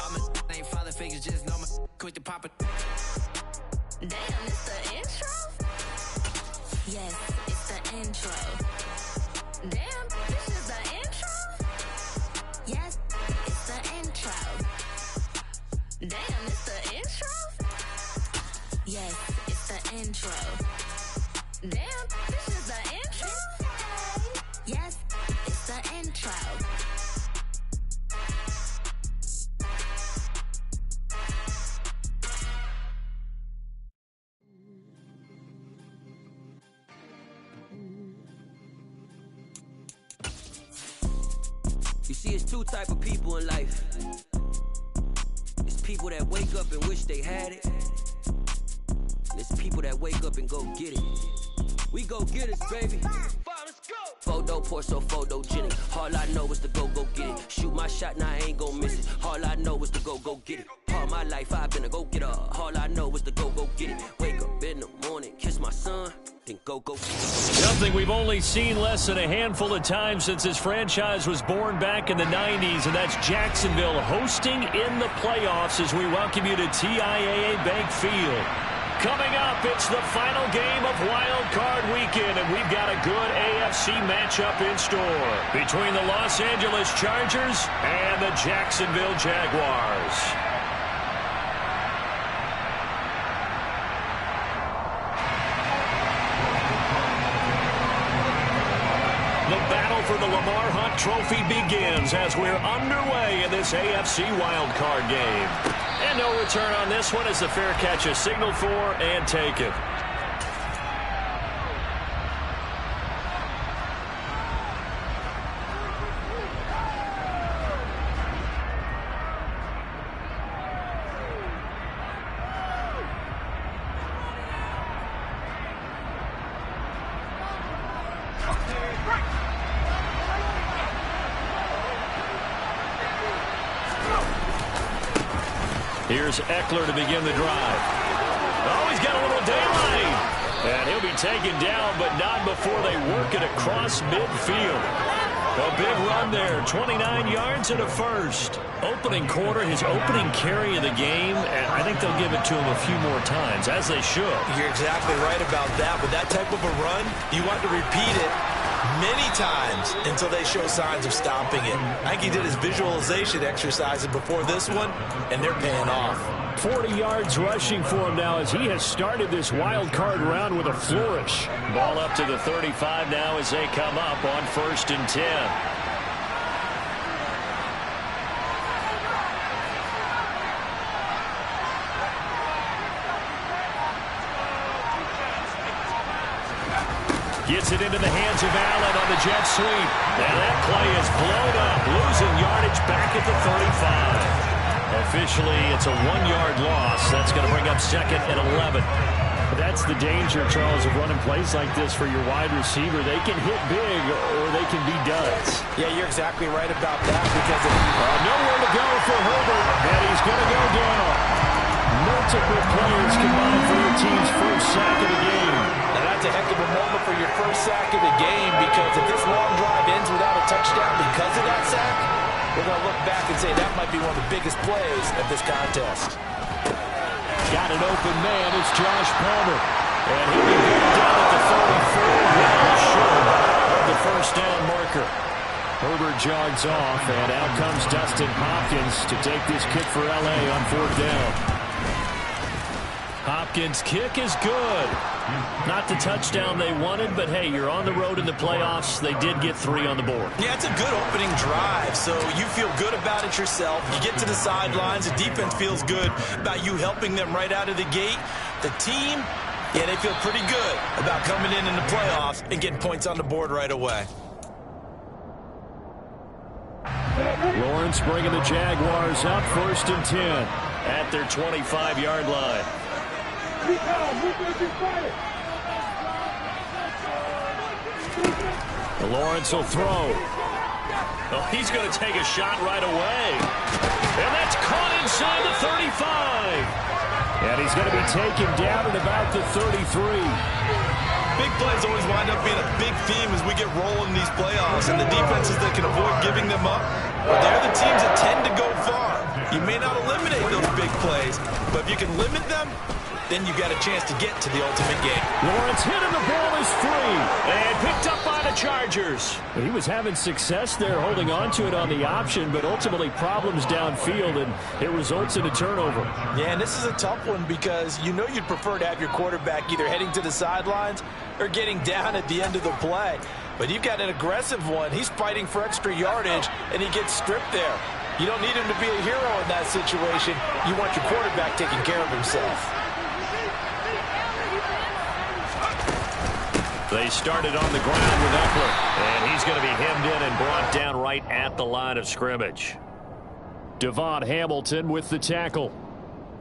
All my ain't father figures, just know my quick to pop it. Damn, it's the intro? Yes, it's the intro. Damn, this is the intro? Yes, it's the intro. Damn, it's the intro? Yes, it's the intro. Damn, this is the intro? Yes, it's the intro. You see, it's two type of people in life. It's people that wake up and wish they had it. And it's people that wake up and go get it. We go get it, baby. Let's go. Photo pour so photogenic. All I know is to go get it. Shoot my shot, now I ain't gon' miss it. All I know is to go get it. All my life I've been a go-getter. All I know is to go get it. Wake up in the morning, kiss my son, then go get it. Something we've only seen less than a handful of times since this franchise was born back in the 90s, and that's Jacksonville hosting in the playoffs as we welcome you to TIAA Bank Field. Coming up, it's the final game of Wild Card Weekend, and we've got a good AFC matchup in store between the Los Angeles Chargers and the Jacksonville Jaguars. The battle for the Lamar Hunt Trophy begins as we're underway in this AFC wildcard game. And no return on this one as the fair catch is signaled for and taken. Here's Eckler to begin the drive. Oh, he's got a little daylight. And he'll be taken down, but not before they work it across midfield. A big run there, 29 yards and a first. Opening quarter, his opening carry of the game, and I think they'll give it to him a few more times, as they should. You're exactly right about that. With that type of a run, you want to repeat it many times until they show signs of stopping it. I think he did his visualization exercises before this one, and they're paying off. 40 yards rushing for him now as he has started this wild card round with a flourish. Ball up to the 35 now as they come up on 1st and 10. Gets it into the hands of Allen on the jet sweep. And that play is blown up, losing yardage back at the 35. Officially, it's a 1-yard loss. That's going to bring up 2nd and 11. That's the danger, Charles, of running plays like this for your wide receiver. They can hit big or they can be duds. Yeah, you're exactly right about that because of nowhere to go for Herbert, and he's going to go down. Multiple players combined for your team's first sack of the game. Now that's a heck of a moment for your first sack of the game because if this long drive ends without a touchdown because of that sack, we're going to look back and say that might be one of the biggest plays of this contest. Got an open man. It's Josh Palmer. And he'll be going down at the 34, well short of the first down marker. Herbert jogs off, and out comes Dustin Hopkins to take this kick for L.A. on 4th down. Hopkins' kick is good. Not the touchdown they wanted, but hey, you're on the road in the playoffs. They did get 3 on the board. Yeah, it's a good opening drive, so you feel good about it yourself. You get to the sidelines. The defense feels good about you helping them right out of the gate. The team, yeah, they feel pretty good about coming in the playoffs and getting points on the board right away. Lawrence bringing the Jaguars up 1st and 10 at their 25-yard line. Lawrence will throw. Oh, he's going to take a shot right away. And that's caught inside the 35. And he's going to be taken down at about the 33. Big plays always wind up being a big theme as we get rolling in these playoffs, and the defenses that can avoid giving them up, they're the teams that tend to go far. You may not eliminate those big plays, but if you can limit them, then you got a chance to get to the ultimate game. Lawrence hit and the ball is free and picked up by the Chargers. He was having success there holding on to it on the option, but ultimately problems downfield, and it results in a turnover. Yeah, and this is a tough one because you know you'd prefer to have your quarterback either heading to the sidelines or getting down at the end of the play. But you've got an aggressive one. He's fighting for extra yardage, and he gets stripped there. You don't need him to be a hero in that situation. You want your quarterback taking care of himself. They started on the ground with Eckler, and he's going to be hemmed in and brought down right at the line of scrimmage. Devon Hamilton with the tackle.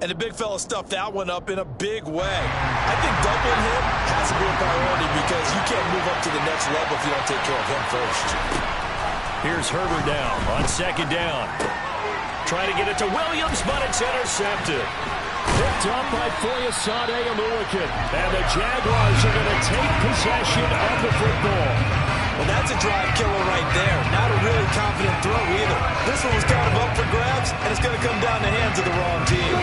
And the big fella stuffed that one up in a big way. I think doubling him has to be a priority because you can't move up to the next level if you don't take care of him first. Here's Herbert down on second down. Trying to get it to Williams, but it's intercepted. Picked up by Foyesade Oluwakin. And the Jaguars are going to take possession of the football. Well, that's a drive killer right there. Not a really confident throw either. This one was kind of up for grabs, and it's going to come down the hands of the wrong team.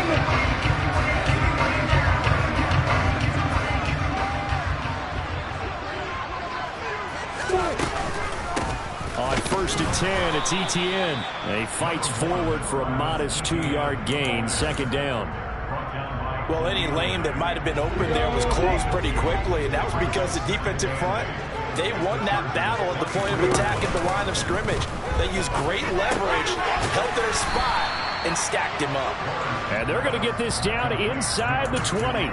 On 1st and 10, it's Etienne. He fights forward for a modest 2-yard gain, second down. Well, any lane that might have been open there was closed pretty quickly, and that was because the defensive front, they won that battle at the point of attack at the line of scrimmage. They used great leverage, held their spot, and stacked him up. And they're going to get this down inside the 20.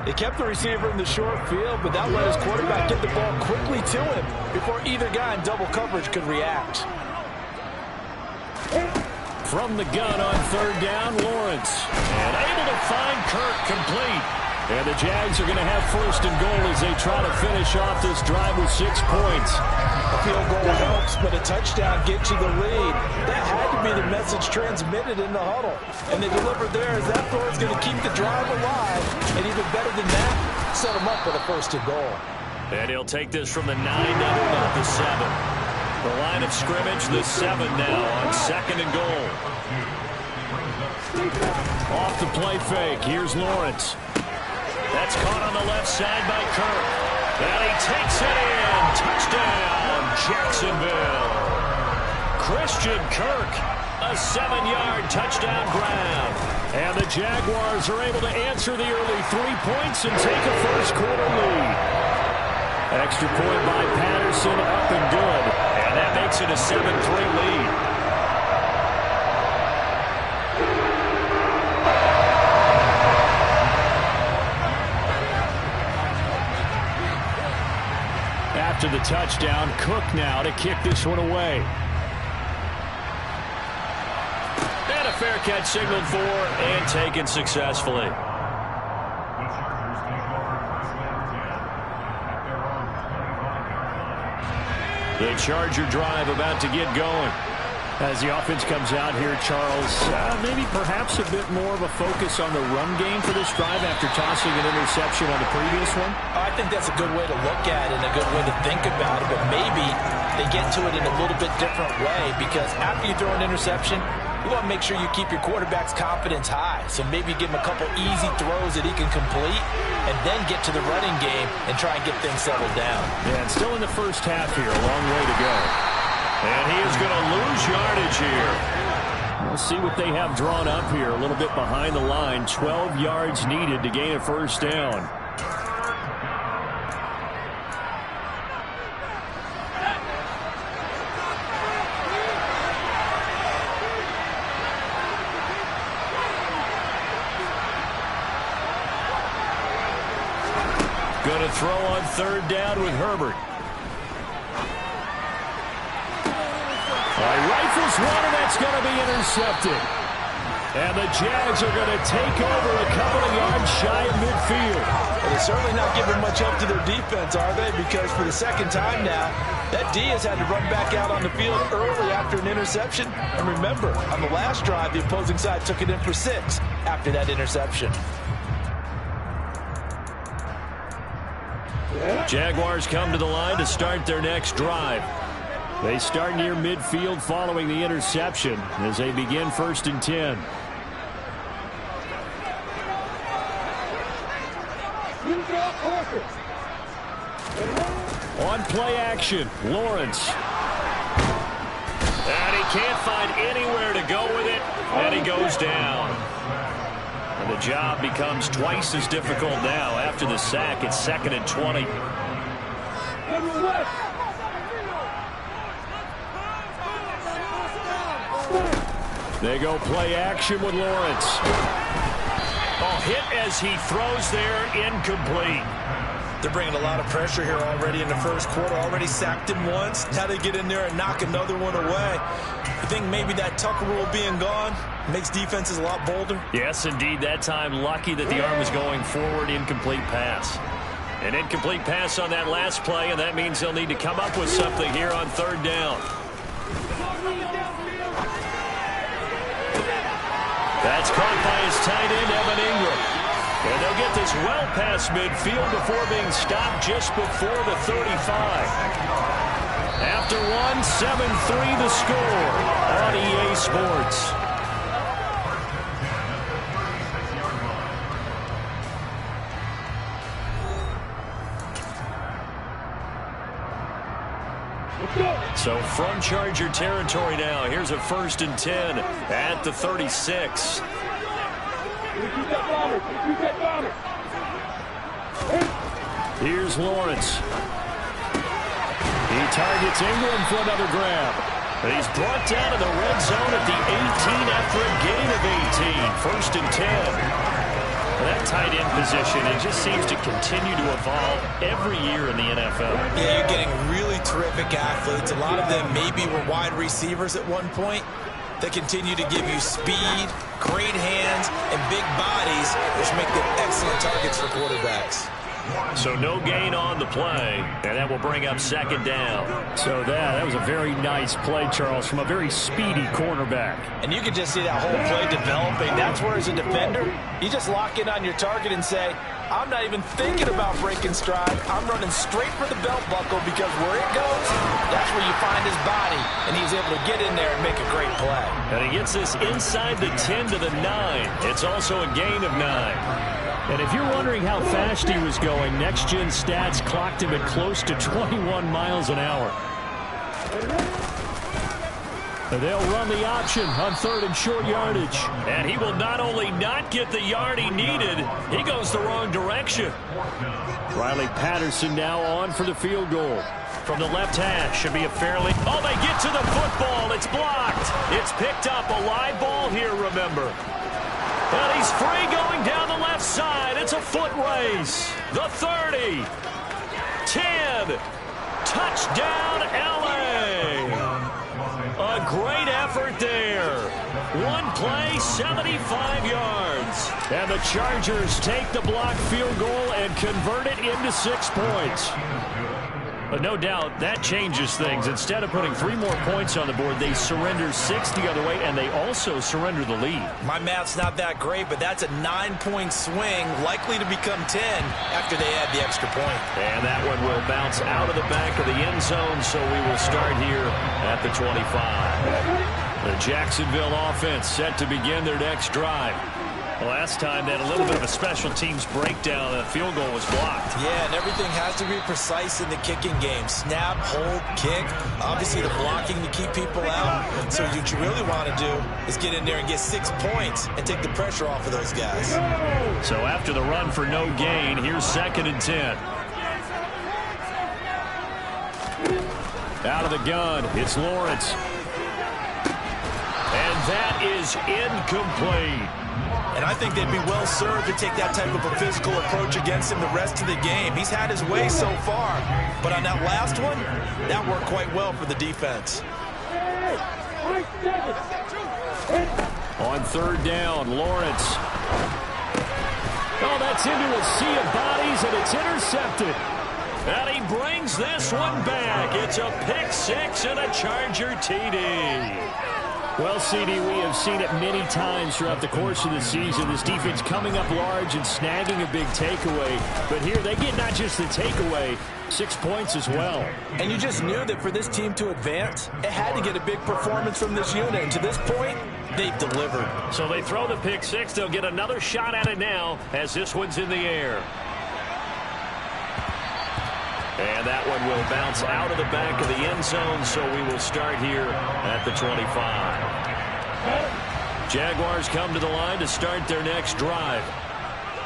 They kept the receiver in the short field, but that let his quarterback get the ball quickly to him before either guy in double coverage could react. From the gun on 3rd down, Lawrence. And able to find Kirk complete. And the Jags are going to have 1st and goal as they try to finish off this drive with 6 points. A field goal helps, but a touchdown gets you the lead. That had to be the message transmitted in the huddle. And they delivered there as that throw is going to keep the drive alive. And even better than that, set them up with a 1st and goal. And he'll take this from the 9 down to about the 7. The line of scrimmage, the 7 now on 2nd and goal. Off the play fake, here's Lawrence. That's caught on the left side by Kirk. And he takes it in. Touchdown, Jacksonville. Christian Kirk, a 7-yard touchdown grab. And the Jaguars are able to answer the early 3 points and take a first-quarter lead. Extra point by Patterson, up and good. And that makes it a 7-3 lead. After the touchdown, Cook now to kick this one away. And a fair catch signaled for and taken successfully. The Charger drive about to get going. As the offense comes out here, Charles, maybe perhaps a bit more of a focus on the run game for this drive after tossing an interception on the previous one? I think that's a good way to look at it and a good way to think about it, but maybe they get to it in a little bit different way because after you throw an interception, you want to make sure you keep your quarterback's confidence high. So maybe give him a couple easy throws that he can complete and then get to the running game and try and get things settled down. Yeah, and still in the first half here, a long way to go. And he is going to lose yardage here. We'll see what they have drawn up here. A little bit behind the line. 12 yards needed to gain a first down. Going to throw on 3rd down with Herbert. Rifles one, and that's going to be intercepted. And the Jags are going to take over a couple of yards shy of midfield. Well, they're certainly not giving much up to their defense, are they? Because for the second time now, that D has had to run back out on the field early after an interception. And remember, on the last drive, the opposing side took it in for 6 after that interception. Jaguars come to the line to start their next drive. They start near midfield following the interception as they begin 1st and 10. On play action, Lawrence. And he can't find anywhere to go with it, and he goes down. And the job becomes twice as difficult now after the sack. It's 2nd and 20. They go play action with Lawrence. Oh, hit as he throws there, incomplete. They're bringing a lot of pressure here already in the first quarter. Already sacked him once. Now they get in there and knock another one away. You think maybe that Tucker rule being gone makes defenses a lot bolder? Yes, indeed. That time, lucky that the arm was going forward. Incomplete pass. An incomplete pass on that last play, and that means they'll need to come up with something here on 3rd down. That's caught by his tight end, Evan Ingram. And they'll get this well past midfield before being stopped just before the 35. After one, 7-3 the score on EA Sports. So from Charger territory now, here's a 1st and 10 at the 36. Here's Lawrence. He targets Ingram for another grab. But he's brought down to the red zone at the 18 after a gain of 18. 1st and 10. That tight end position, it just seems to continue to evolve every year in the NFL. Yeah, you're getting really terrific athletes. A lot of them maybe were wide receivers at one point. They continue to give you speed, great hands, and big bodies, which make them excellent targets for quarterbacks. So no gain on the play, and that will bring up 2nd down. So that was a very nice play, Charles, from a very speedy cornerback. And you can just see that whole play developing. That's where, as a defender, you just lock in on your target and say, I'm not even thinking about breaking stride. I'm running straight for the belt buckle because where it goes, that's where you find his body, and he's able to get in there and make a great play. And he gets this inside the 10 to the 9. It's also a gain of 9. And if you're wondering how fast he was going, next-gen stats clocked him at close to 21 miles an hour. And they'll run the option on 3rd and short yardage. And he will not only not get the yard he needed, he goes the wrong direction. Riley Patterson now on for the field goal. From the left hash, should be a fairly... Oh, they get to the football. It's blocked. It's picked up. A live ball here, remember. And he's free going down the left side. It's a foot race. The 30. 10. Touchdown, L.A. A great effort there. One play, 75 yards. And the Chargers take the blocked field goal and convert it into 6 points. But no doubt that changes things. Instead of putting 3 more points on the board, they surrender 6 the other way, and they also surrender the lead. My math's not that great, but that's a 9-point swing, likely to become 10 after they add the extra point. And that one will bounce out of the back of the end zone, so we will start here at the 25. The Jacksonville offense set to begin their next drive. Last time, they had a little bit of a special teams breakdown. The field goal was blocked. Yeah, and everything has to be precise in the kicking game. Snap, hold, kick. Obviously, the blocking to keep people out. So what you really want to do is get in there and get 6 points and take the pressure off of those guys. So after the run for no gain, here's 2nd and 10. Out of the gun, it's Lawrence. And that is incomplete. And I think they'd be well served to take that type of a physical approach against him the rest of the game. He's had his way so far. But on that last one, that worked quite well for the defense. On On third down, Lawrence. Oh, that's into a sea of bodies, and it's intercepted. And he brings this one back. It's a pick six and a Charger TD. Well, CD, we have seen it many times throughout the course of the season. This defense coming up large and snagging a big takeaway. But here they get not just the takeaway, 6 points as well. And you just knew that for this team to advance, it had to get a big performance from this unit. And to this point, they've delivered. So they throw the pick six. They'll get another shot at it now as this one's in the air. And that one will bounce out of the back of the end zone, so we will start here at the 25. Jaguars come to the line to start their next drive.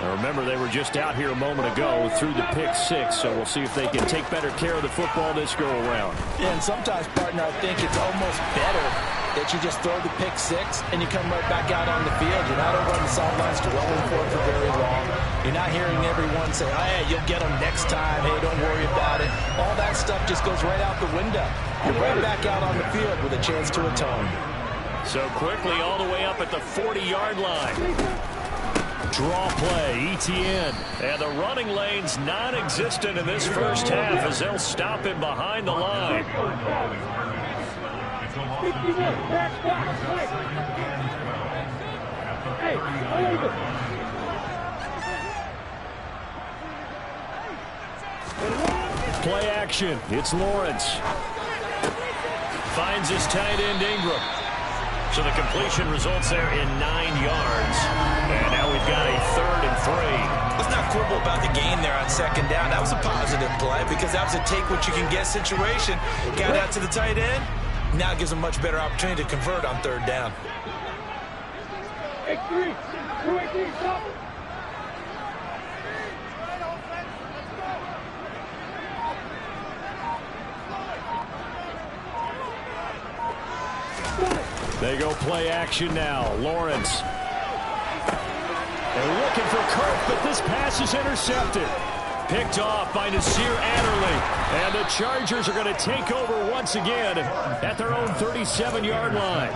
Now remember, they were just out here a moment ago through the pick six, so we'll see if they can take better care of the football this go-around. Yeah, and sometimes, partner, I think it's almost better that you just throw the pick six and you come right back out on the field. You're not over on the sidelines dwelling for it for very long. You're not hearing everyone say, oh, hey, you'll get them next time. Hey, don't worry about it. All that stuff just goes right out the window. You're right back out on the field with a chance to atone. So quickly all the way up at the 40-yard line. Draw play, ETN. And the running lane's non-existent in this first half as they'll stop him behind the line. Play action. It's Lawrence. Finds his tight end Ingram. So the completion results there in 9 yards. And now we've got a 3rd and 3. Let's not quibble about the gain there on second down. That was a positive play because that was a take-what-you-can-get situation. Got out to the tight end. Now it gives them a much better opportunity to convert on third down. They go play action now. Lawrence. They're looking for Kirk, but this pass is intercepted. Picked off by Nasir Adderley. And the Chargers are going to take over once again at their own 37-yard line.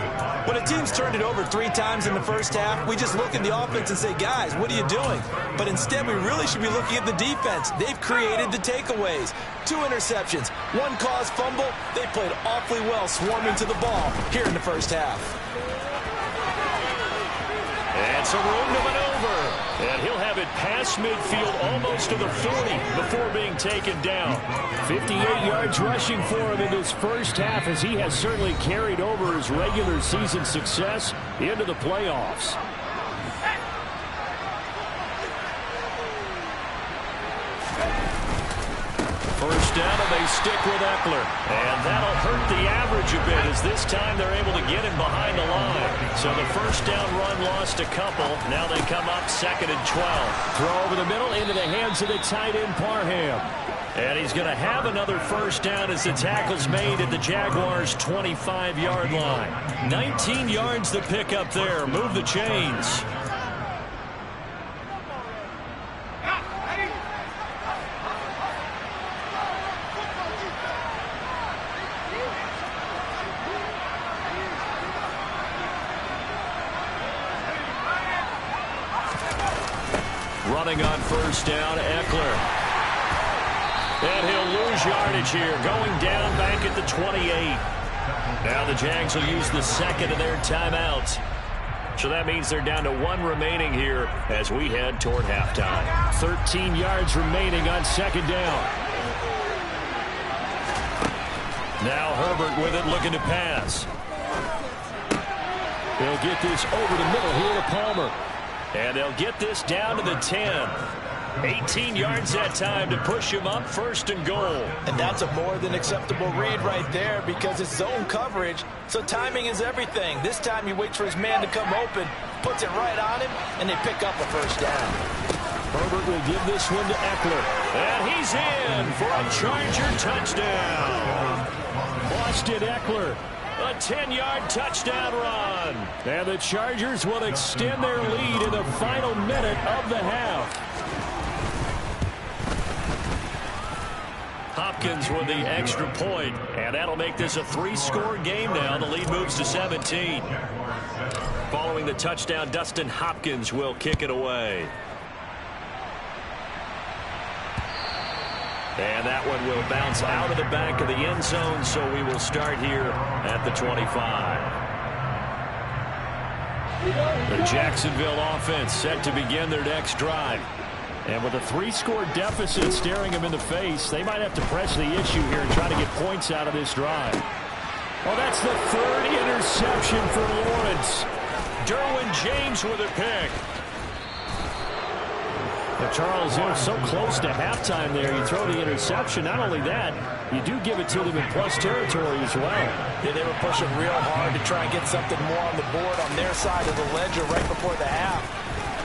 When a team's turned it over 3 times in the first half, we just look at the offense and say, guys, what are you doing? But instead, we really should be looking at the defense. They've created the takeaways. 2 interceptions, 1 caused fumble. They played awfully well swarming to the ball here in the first half. And some room to maneuver. And he'll have it past midfield almost to the 40 before being taken down. 58 yards rushing for him in this first half as he has certainly carried over his regular season success into the playoffs. First down, and they stick with Eckler. And that'll hurt the average a bit as this time they're able to get him behind the line. So the first down run lost a couple. Now they come up 2nd and 12. Throw over the middle into the hands of the tight end Parham. And he's going to have another first down as the tackle's made at the Jaguars' 25-yard line. 19 yards the pick up there. Move the chains. Running on first down, Eckler. And he'll lose yardage here, going down back at the 28. Now the Jags will use the 2nd of their timeouts. So that means they're down to 1 remaining here as we head toward halftime. 13 yards remaining on 2nd down. Now Herbert with it, looking to pass. They'll get this over the middle here to Palmer. And they'll get this down to the 10. 18 yards that time to push him up 1st and goal. And that's a more than acceptable read right there because it's zone coverage, so timing is everything. This time he waits for his man to come open, puts it right on him, and they pick up a first down. Herbert will give this one to Eckler. And he's in for a Charger touchdown. Austin Eckler. A 10-yard touchdown run. And the Chargers will extend their lead in the final minute of the half. Hopkins with the extra point, and that'll make this a 3-score game now. The lead moves to 17. Following throwing the touchdown. Dustin Hopkins will kick it away. And that one will bounce out of the back of the end zone, so we will start here at the 25. The Jacksonville offense set to begin their next drive. And with a 3-score deficit staring them in the face, they might have to press the issue here and try to get points out of this drive. Well, that's the 3rd interception for Lawrence. Derwin James with a pick. Now, Charles, you're so close to halftime there. You throw the interception. Not only that, you do give it to them in plus territory as well. Yeah, they were pushing real hard to try and get something more on the board on their side of the ledger right before the half.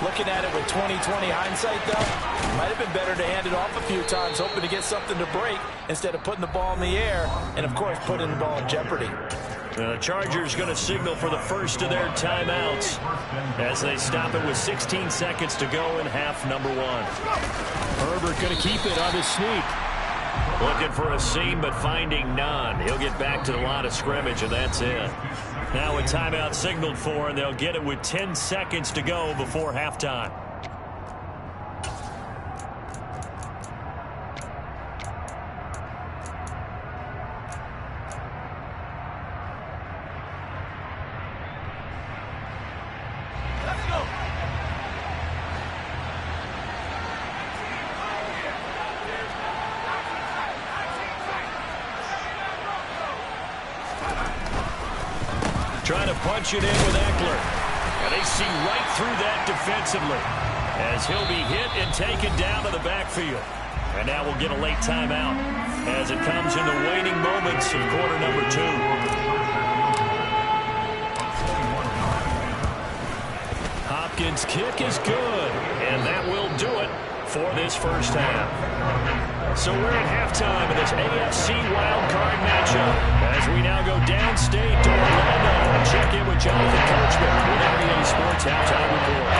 Looking at it with 20/20 hindsight, though, might have been better to hand it off a few times, hoping to get something to break instead of putting the ball in the air and, of course, putting the ball in jeopardy. The Chargers going to signal for the first of their timeouts as they stop it with 16 seconds to go in half number 1. Herbert going to keep it on the sneak. Looking for a seam, but finding none. He'll get back to the line of scrimmage, and that's it. Now a timeout signaled for, and they'll get it with 10 seconds to go before halftime. Trying to punch it in with Eckler. And they see right through that defensively as he'll be hit and taken down to the backfield. And now we'll get a late timeout as it comes in the waning moments of quarter number 2. Hopkins' kick is good, and that will do it for this first half. So we're at halftime of this AFC wildcard matchup as we now go downstate to Orlando and check in with Jonathan Coachman with NBA Sports Halftime Report.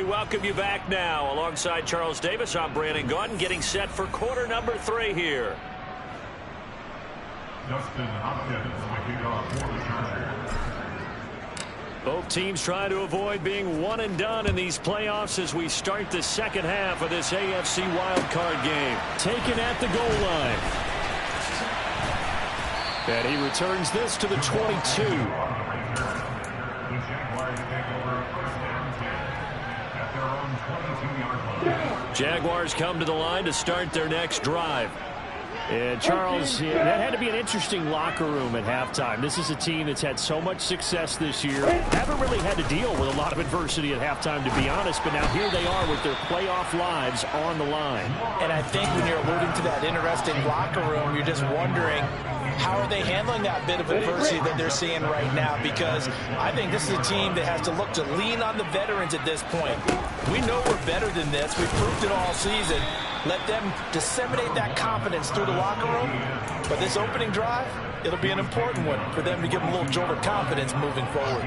Welcome you back now. Alongside Charles Davis, I'm Brandon Gaudin, getting set for quarter number 3 here. Both teams trying to avoid being one and done in these playoffs as we start the second half of this AFC wildcard game. Taken at the goal line. And he returns this to the 22. Jaguars come to the line to start their next drive. And Charles, that had to be an interesting locker room at halftime. This is a team that's had so much success this year. Haven't really had to deal with a lot of adversity at halftime, to be honest. But now here they are with their playoff lives on the line. And I think when you're alluding to that interesting locker room, you're just wondering, how are they handling that bit of adversity that they're seeing right now? Because I think this is a team that has to look to lean on the veterans at this point. We know we're better than this. We've proved it all season. Let them disseminate that confidence through the locker room. But this opening drive, it'll be an important one for them to give them a little jolt of confidence moving forward.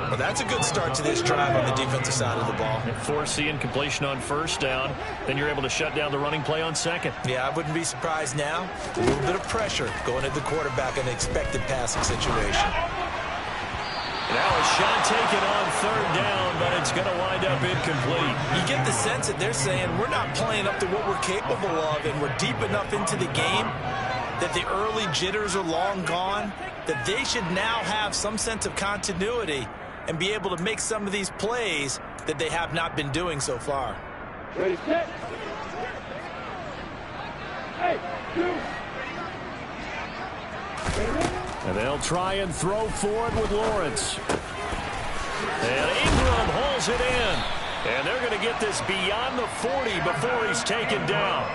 Well, that's a good start to this drive on the defensive side of the ball. Forcing completion on first down. Then you're able to shut down the running play on second. Yeah, I wouldn't be surprised now. A little bit of pressure going at the quarterback in an expected passing situation. Now a shot taken on third down, but it's going to wind up incomplete. You get the sense that they're saying we're not playing up to what we're capable of, and we're deep enough into the game that the early jitters are long gone, that they should now have some sense of continuity and be able to make some of these plays that they have not been doing so far. Ready, set. Hey, And they'll try and throw forward with Lawrence. And Ingram hauls it in. And they're going to get this beyond the 40 before he's taken down.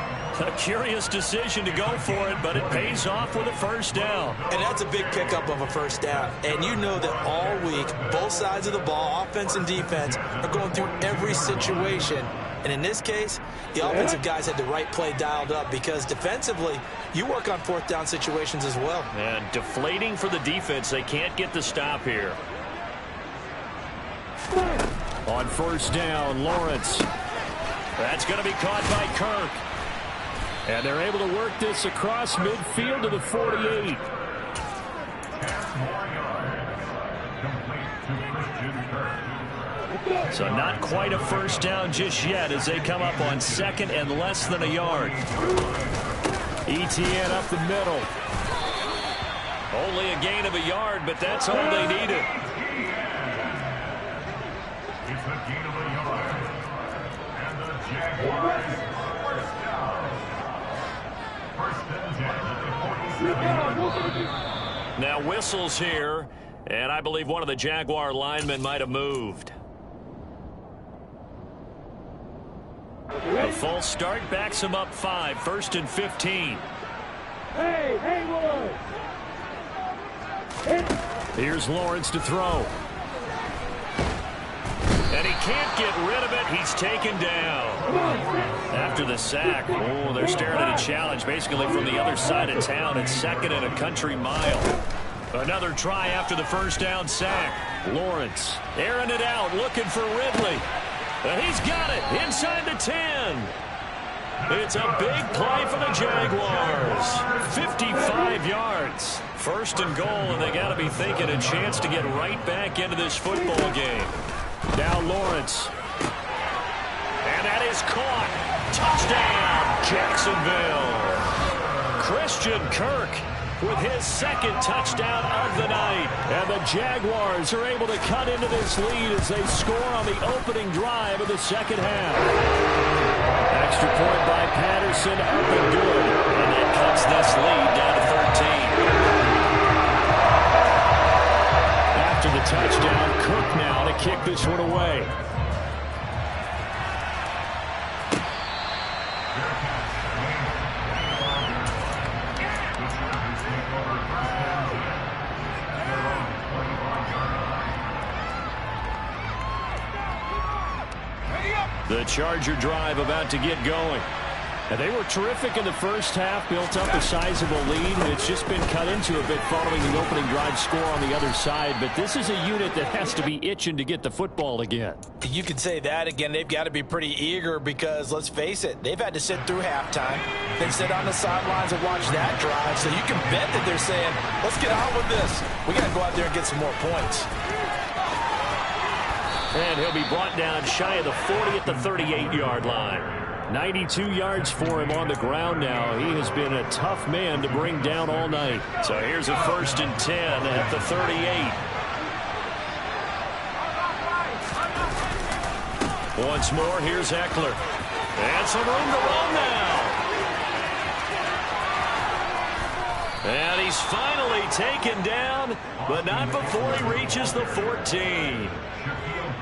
A curious decision to go for it, but it pays off with a first down. And that's a big pickup of a first down. And you know that all week, both sides of the ball, offense and defense, are going through every situation. And in this case, the offensive guys had the right play dialed up because defensively, you work on fourth down situations as well. And deflating for the defense. They can't get the stop here. On first down, Lawrence. That's going to be caught by Kirk. And they're able to work this across midfield to the 48. So not quite a first down just yet as they come up on second and less than a yard. ETN up the middle. Only a gain of a yard, but that's all they needed. It's a gain of a yard. And the Jaguars first down. First and 10 at the 47. Now whistles here, and I believe one of the Jaguar linemen might have moved. The false start backs him up 5, first and 15. Hey, Here's Lawrence to throw. And he can't get rid of it. He's taken down. After the sack, oh, they're staring at a challenge basically from the other side of town. It's second and a country mile. Another try after the first down sack. Lawrence airing it out, looking for Ridley. And he's got it inside the 10. It's a big play for the Jaguars. 55 yards. First and goal, and they got to be thinking a chance to get right back into this football game. Now Lawrence. And that is caught. Touchdown, Jacksonville. Christian Kirk with his second touchdown of the night. And the Jaguars are able to cut into this lead as they score on the opening drive of the second half. Extra point by Patterson, up and good. And that cuts this lead down to 13. After the touchdown, Cook now to kick this one away. The Charger drive about to get going. And they were terrific in the first half, built up a sizable lead. It's just been cut into a bit following the opening drive score on the other side. But this is a unit that has to be itching to get the football again. You could say that again. They've got to be pretty eager because, let's face it, they've had to sit through halftime, then sit on the sidelines and watch that drive. So you can bet that they're saying, let's get on with this. We got to go out there and get some more points. And he'll be brought down shy of the 40 at the 38-yard line. 92 yards for him on the ground now. He has been a tough man to bring down all night. So here's a first and 10 at the 38. Once more, here's Eckler. And some room to run now. And he's finally taken down, but not before he reaches the 14.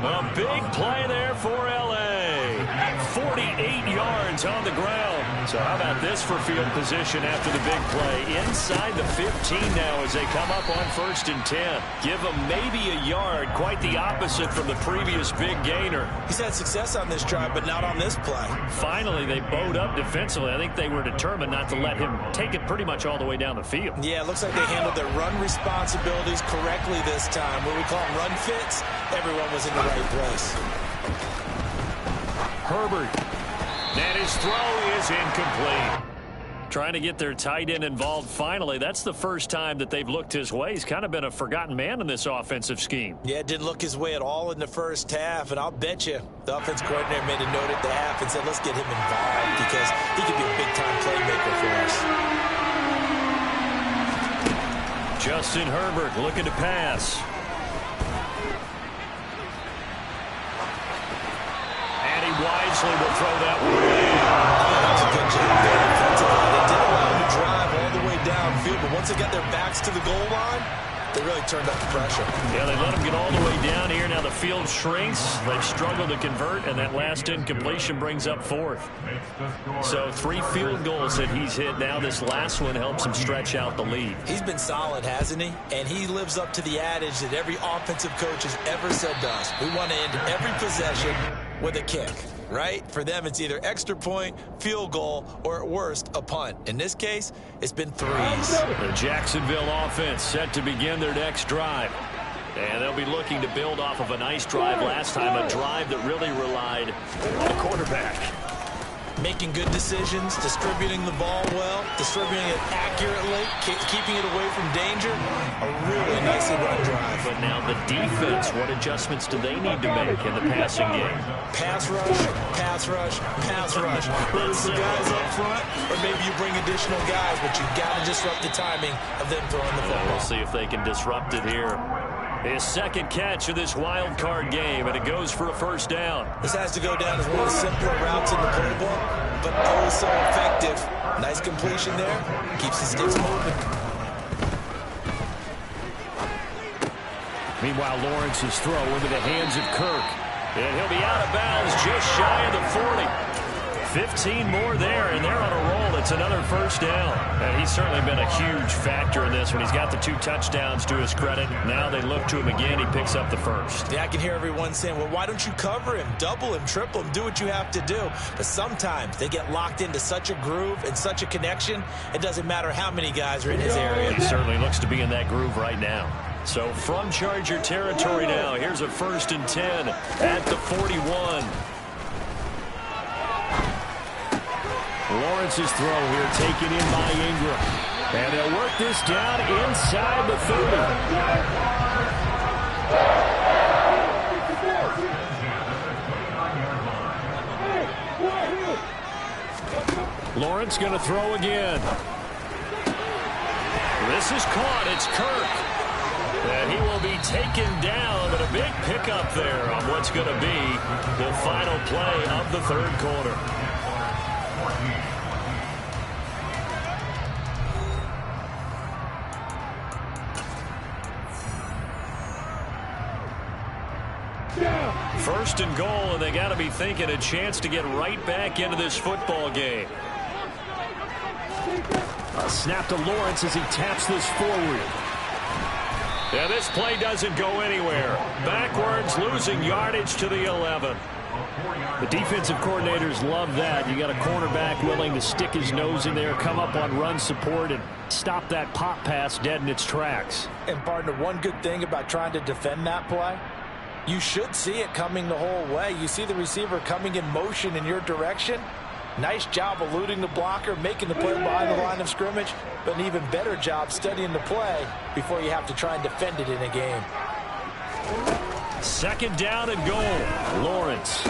A big play there for L.A. 48 yards on the ground. So how about this for field position after the big play? Inside the 15 now as they come up on first and 10. Give them maybe a yard. Quite the opposite from the previous big gainer. He's had success on this drive, but not on this play. Finally, they bowed up defensively. I think they were determined not to let him take it pretty much all the way down the field. Yeah, it looks like they handled their run responsibilities correctly this time. What we call them run fits, everyone was in the right place. Herbert. And his throw is incomplete. Trying to get their tight end involved finally. That's the first time that they've looked his way. He's kind of been a forgotten man in this offensive scheme. Yeah, it didn't look his way at all in the first half, and I'll bet you the offense coordinator made a note at the half and said, let's get him involved because he could be a big-time playmaker for us. Justin Herbert looking to pass. Wisely will throw that one away. That's a good job there defensively. They did allow him to drive all the way downfield, but once they got their backs to the goal line, they really turned up the pressure. Yeah, they let him get all the way down here. Now the field shrinks. They've struggled to convert, and that last incompletion brings up fourth. So 3 field goals that he's hit. Now this last one helps him stretch out the lead. He's been solid, hasn't he? And he lives up to the adage that every offensive coach has ever said to us. We want to end every possession with a kick, right? For them, it's either extra point, field goal, or at worst, a punt. In this case, it's been threes. The Jacksonville offense set to begin their next drive. And they'll be looking to build off of a nice drive last time, a drive that really relied on the quarterback. Making good decisions, distributing the ball well, distributing it accurately, keeping it away from danger. A really nicely run drive. But now the defense, what adjustments do they need to make in the passing game? Pass rush, pass rush, pass rush. Whether it's the guys up front or maybe you bring additional guys, but you've got to disrupt the timing of them throwing the football. We'll see if they can disrupt it here. His second catch of this wild card game, and it goes for a first down. This has to go down as one of the simpler routes in the playbook, but oh so effective. Nice completion there. Keeps the sticks moving. Meanwhile, Lawrence's throw into the hands of Kirk. And he'll be out of bounds just shy of the 40. 15 more there, and they're on a roll. It's another first down. And he's certainly been a huge factor in this when he's got the 2 touchdowns to his credit. Now they look to him again. He picks up the first. Yeah, I can hear everyone saying, well, why don't you cover him, double him, triple him, do what you have to do. But sometimes they get locked into such a groove and such a connection, it doesn't matter how many guys are in his area. He certainly looks to be in that groove right now. So from Charger territory now, here's a 1st and 10 at the 41. Lawrence's throw here taken in by Ingram. And they'll work this down inside the 30. Lawrence going to throw again. This is caught. It's Kirk. And he will be taken down, but a big pickup there on what's going to be the final play of the 3rd quarter. First and goal, and they got to be thinking a chance to get right back into this football game. A snap to Lawrence as he taps this forward. Yeah, this play doesn't go anywhere. Backwards, losing yardage to the 11. The defensive coordinators love that. You got a cornerback willing to stick his nose in there, come up on run support, and stop that pop pass dead in its tracks. And, partner, one good thing about trying to defend that play, you should see it coming the whole way. You see the receiver coming in motion in your direction. Nice job eluding the blocker, making the play behind the line of scrimmage, but an even better job studying the play before you have to try and defend it in a game. 2nd down and goal. Lawrence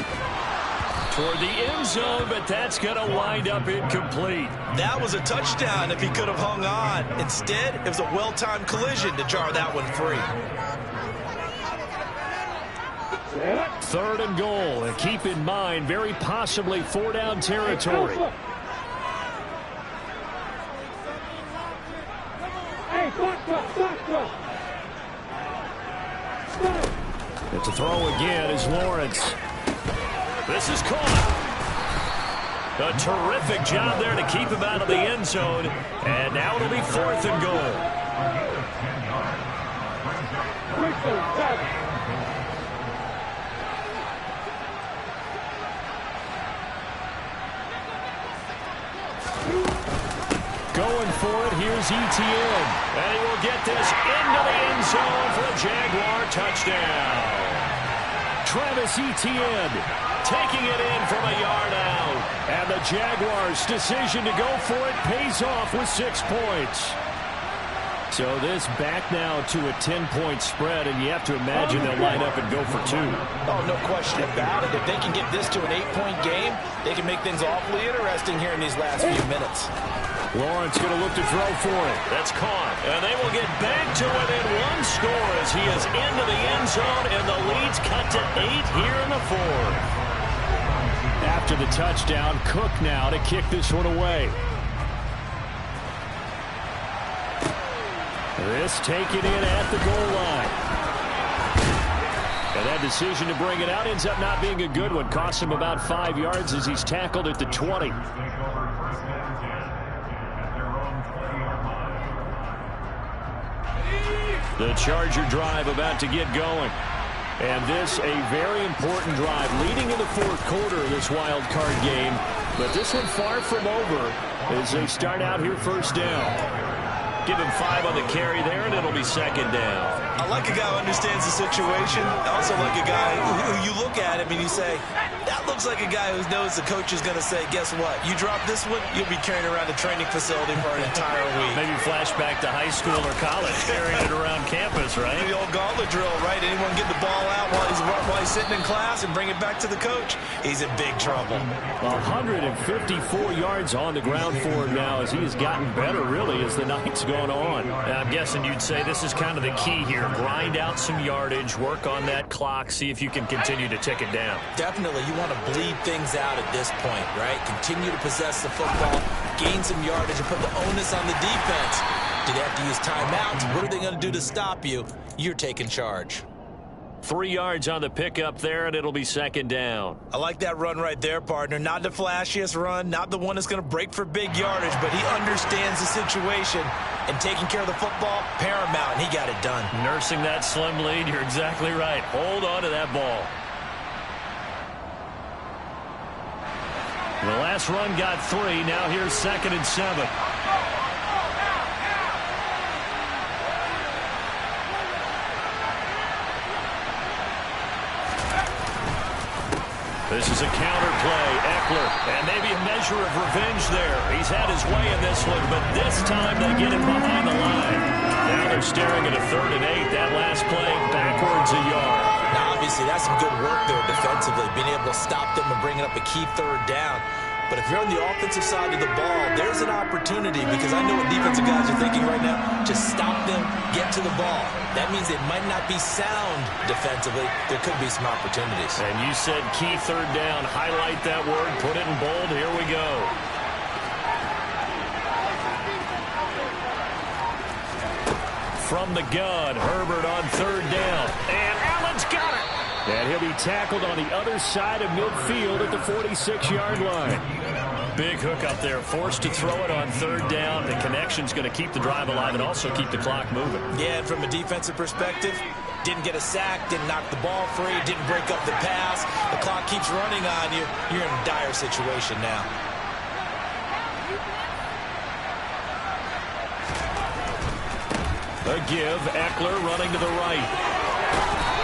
toward the end zone, but that's going to wind up incomplete. That was a touchdown if he could have hung on. Instead, it was a well-timed collision to jar that one free. 3rd and goal, and keep in mind, very possibly 4-down territory. And to throw again is Lawrence. This is caught. A terrific job there to keep him out of the end zone, and now it'll be 4th and goal. Going for it, here's Etienne. And he will get this into the end zone for a Jaguar touchdown. Travis Etienne taking it in from a yard out. And the Jaguars' decision to go for it pays off with 6 points. So this back now to a 10-point spread, and you have to imagine they'll line up and go for 2. Oh, no question about it. If they can get this to an 8-point game, they can make things awfully interesting here in these last few minutes. Lawrence going to look to throw for it. That's caught. And they will get back to within 1 score as he is into the end zone, and the lead's cut to 8 here in the 4th. After the touchdown, Cook now to kick this one away. This taken in at the goal line. And that decision to bring it out ends up not being a good one. Costs him about 5 yards as he's tackled at the 20. The Charger drive about to get going. And this a very important drive leading in the 4th quarter of this wild card game. But this one far from over as they start out here 1st down. Give him 5 on the carry there, and it'll be 2nd down. I like a guy who understands the situation. I also like a guy who you look at him and you say, that looks like a guy who knows the coach is going to say, guess what? You drop this one, you'll be carrying around the training facility for an entire week. Maybe flashback to high school or college, carrying it around campus, right? The old gauntlet drill, right? Anyone get the ball out while he's sitting in class and bring it back to the coach? He's in big trouble. 154 yards on the ground for him now as he has gotten better, really, as the night's gone on. I'm guessing you'd say this is kind of the key here. Grind out some yardage, work on that clock, see if you can continue to tick it down. Definitely, you want to bleed things out at this point, right? Continue to possess the football, gain some yardage, and put the onus on the defense. Do they have to use timeouts? What are they going to do to stop you? You're taking charge. 3 yards on the pickup there, and it'll be second down. I like that run right there, partner. Not the flashiest run, not the one that's going to break for big yardage, but he understands the situation, and taking care of the football, paramount, and he got it done. Nursing that slim lead, you're exactly right. Hold on to that ball. The last run got 3. Now here's 2nd and 7. This is a counter play. Eckler, and maybe a measure of revenge there. He's had his way in this one, but this time they get him behind the line. Now they're staring at a 3rd and 8. That last play, backwards a yard. Now, obviously, that's some good work there defensively, being able to stop them and bringing up a key 3rd down. But if you're on the offensive side of the ball, there's an opportunity, because I know what defensive guys are thinking right now. Just stop them, get to the ball. That means it might not be sound defensively. There could be some opportunities. And you said key 3rd down. Highlight that word. Put it in bold. Here we go. From the gun, Herbert on 3rd down. And Allen's got it. And he'll be tackled on the other side of midfield at the 46-yard line. Big hook up there, forced to throw it on 3rd down. The connection's going to keep the drive alive and also keep the clock moving. Yeah, and from a defensive perspective, didn't get a sack, didn't knock the ball free, didn't break up the pass. The clock keeps running on you. You're in a dire situation now. A give, Eckler running to the right.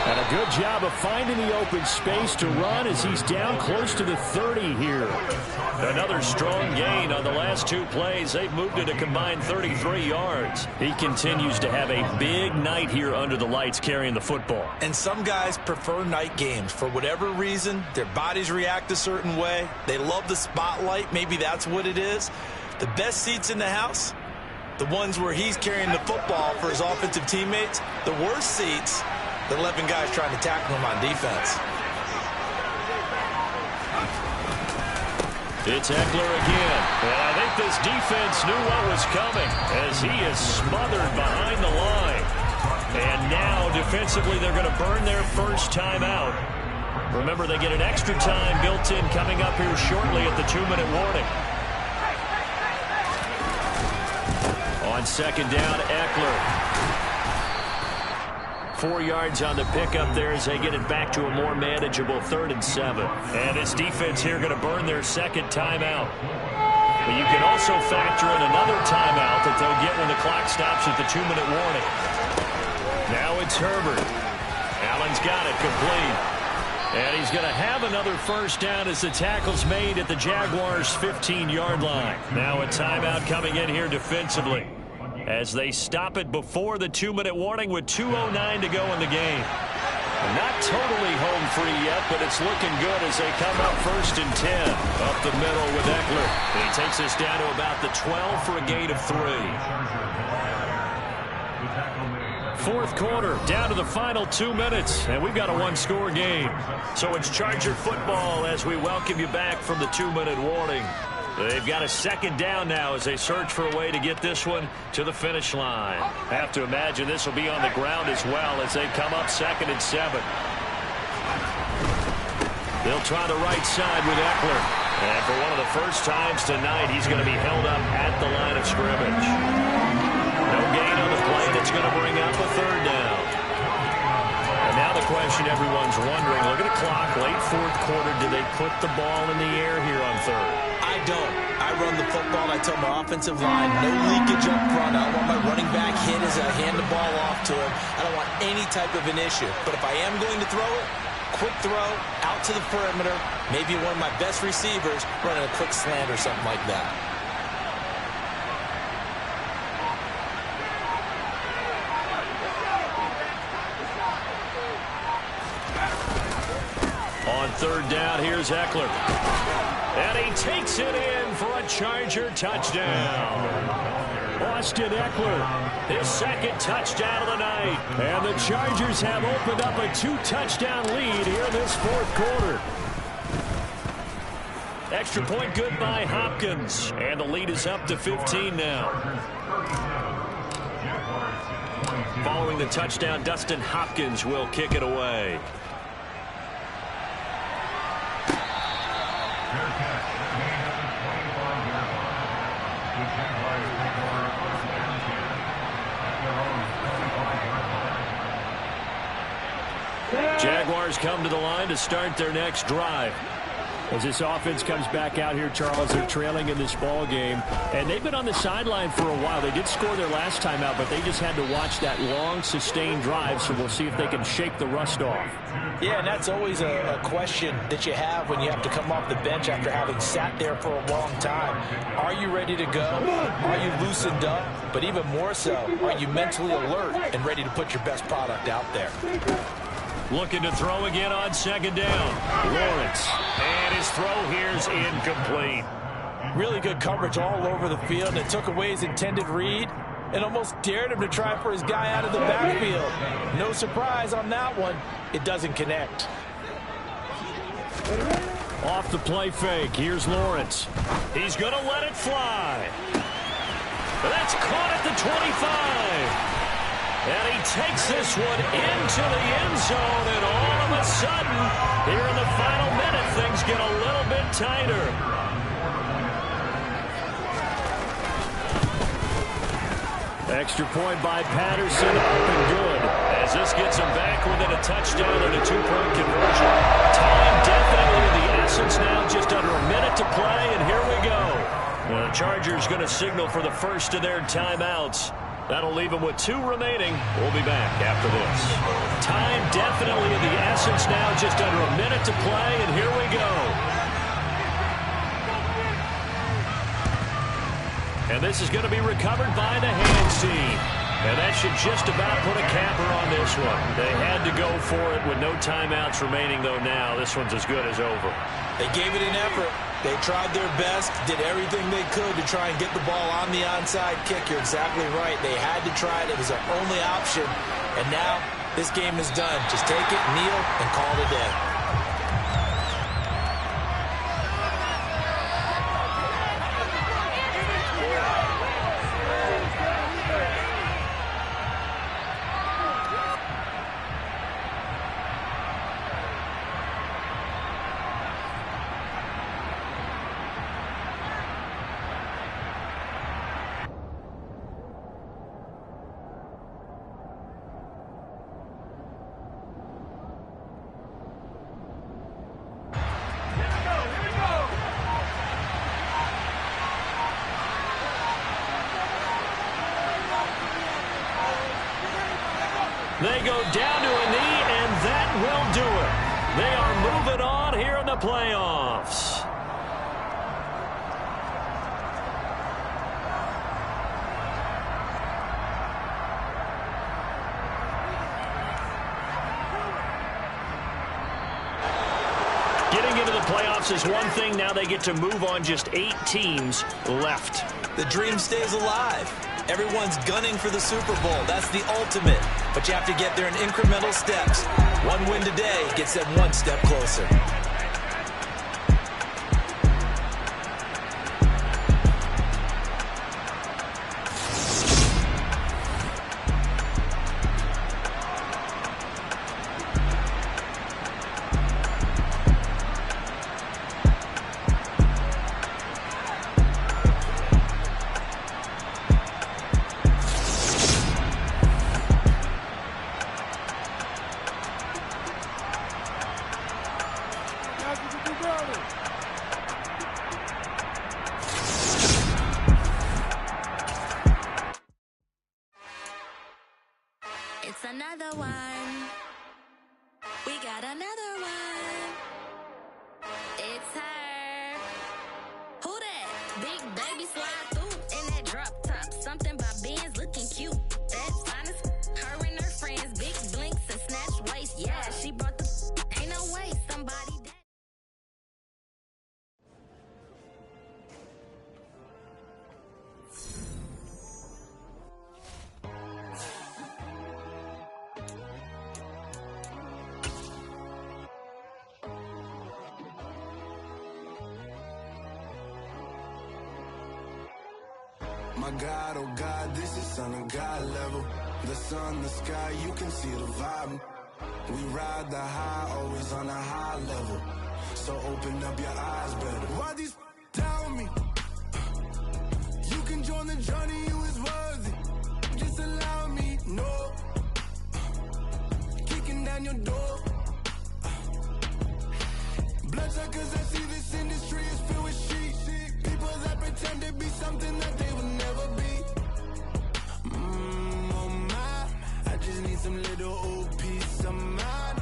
And a good job of finding the open space to run as he's down close to the 30 here. Another strong gain on the last 2 plays. They've moved it a combined 33 yards. He continues to have a big night here under the lights carrying the football. And some guys prefer night games. For whatever reason, their bodies react a certain way. They love the spotlight. Maybe that's what it is. The best seats in the house, the ones where he's carrying the football for his offensive teammates. The worst seats, the 11 guys trying to tackle him on defense. It's Eckler again. And I think this defense knew what was coming as he is smothered behind the line. And now defensively they're going to burn their first timeout. Remember, they get an extra time built in coming up here shortly at the 2-minute warning. On 2nd down, Eckler. 4 yards on the pickup there as they get it back to a more manageable 3rd and 7. And this defense here going to burn their 2nd timeout. But you can also factor in another timeout that they'll get when the clock stops at the 2-minute warning. Now it's Herbert. Allen's got it complete. And he's going to have another first down as the tackle's made at the Jaguars' 15-yard line. Now a timeout coming in here defensively as they stop it before the 2-minute warning with 2:09 to go in the game. Not totally home free yet, but it's looking good as they come up 1st and 10. Up the middle with Eckler. And he takes us down to about the 12 for a gain of 3. 4th quarter, down to the final 2 minutes, and we've got a 1-score game. So it's Charger football as we welcome you back from the 2-minute warning. They've got a 2nd down now as they search for a way to get this one to the finish line. Have to imagine this will be on the ground as well as they come up 2nd and 7. They'll try the right side with Eckler. And for one of the first times tonight, he's going to be held up at the line of scrimmage. No gain on the play. That's going to bring up a 3rd down. And now the question everyone's wondering, look at the clock, late 4th quarter, do they put the ball in the air here on 3rd? I don't. I run the football, and I tell my offensive line, no leakage up front. I don't want my running back hit as I hand the ball off to him. I don't want any type of an issue. But if I am going to throw it, quick throw, out to the perimeter, maybe one of my best receivers running a quick slant or something like that. On third down, here's Eckler. And he takes it in for a Charger touchdown. Austin Eckler, his second touchdown of the night. And the Chargers have opened up a 2-touchdown lead here in this fourth quarter. Extra point good by Hopkins. And the lead is up to 15 now. Following the touchdown, Dustin Hopkins will kick it away. Jaguars come to the line to start their next drive. As this offense comes back out here, Charles, they're trailing in this ball game. And they've been on the sideline for a while. They did score their last time out, but they just had to watch that long, sustained drive. So we'll see if they can shake the rust off. Yeah, and that's always a question that you have when you have to come off the bench after having sat there for a long time. Are you ready to go? Are you loosened up? But even more so, are you mentally alert and ready to put your best product out there? Looking to throw again on second down. Lawrence. And his throw here's incomplete. Really good coverage all over the field, and it took away his intended read and almost dared him to try for his guy out of the backfield. No surprise on that one. It doesn't connect. Off the play fake. Here's Lawrence. He's going to let it fly. That's caught at the 25. And he takes this one into the end zone, and all of a sudden, here in the final minute, things get a little bit tighter. Extra point by Patterson, up and good. As this gets him back within a touchdown and a 2-point conversion. Time definitely of the essence now, just under a minute to play, and here we go. The Chargers going to signal for the first of their timeouts. That'll leave them with 2 remaining. We'll be back after this. Time definitely of the essence now, just under a minute to play, and here we go. And this is going to be recovered by the hands team. And that should just about put a capper on this one. They had to go for it with no timeouts remaining, though now this one's as good as over. They gave it an effort. They tried their best, did everything they could to try and get the ball on the onside kick. You're exactly right. They had to try it. It was their only option. And now this game is done. Just take it, kneel, and call it a day. They go down to a knee, and that will do it. They are moving on here in the playoffs. Getting into the playoffs is one thing. Now they get to move on. Just 8 teams left. The dream stays alive. Everyone's gunning for the Super Bowl. That's the ultimate. But you have to get there in incremental steps. One win today gets them one step closer. Big baby slide through in that drop top. Something by Benz looking cute. That's honest. Her and her friends, big blinks and snatch waist. Yeah, she brought the. Ain't no way somebody that. My God, oh God, this is Son of God level. The sun, the sky, you can see the vibe. We ride the high, always on a high level. So open up your eyes better. Why these tell me? You can join the journey, you is worthy. Just allow me, no. Kicking down your door. Bloodsuckers, I see this industry is filled with sheep. People that pretend to be something that they will never be. Oh my, I just need some little old peace of mind.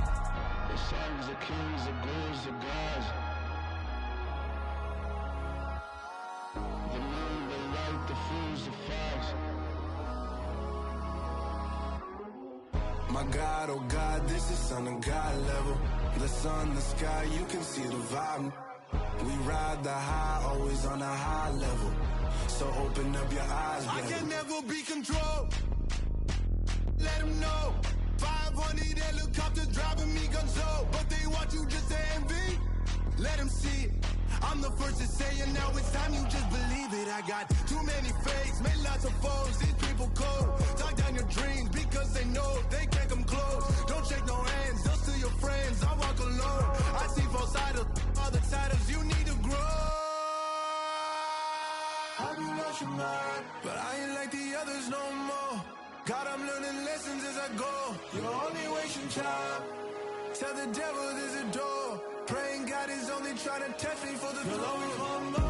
The songs, the kings, the ghouls, the gods. The moon, the light, the fools, the facts. My God, oh God, this is Son of God level. The sun, the sky, you can see the vibe. We ride the high, always on a high level. So open up your eyes, baby. I can never be controlled. Let them know. 500 helicopters driving me gonzo. But they want you just to envy. Let them see it. I'm the first to say it, now it's time you just believe it. I got too many fakes, made lots of foes. These people cold. Talk down your dreams because they know they can't come close. Don't shake no hands, they'll steal your friends. I walk alone. I see both sides, other titles, you need to grow. Have you lost your mind? But I ain't like the others no more. God, I'm learning lessons as I go. You're only wasting time. Tell the devil there's a door. Praying God is only trying to test me for the glory. You'll always want more.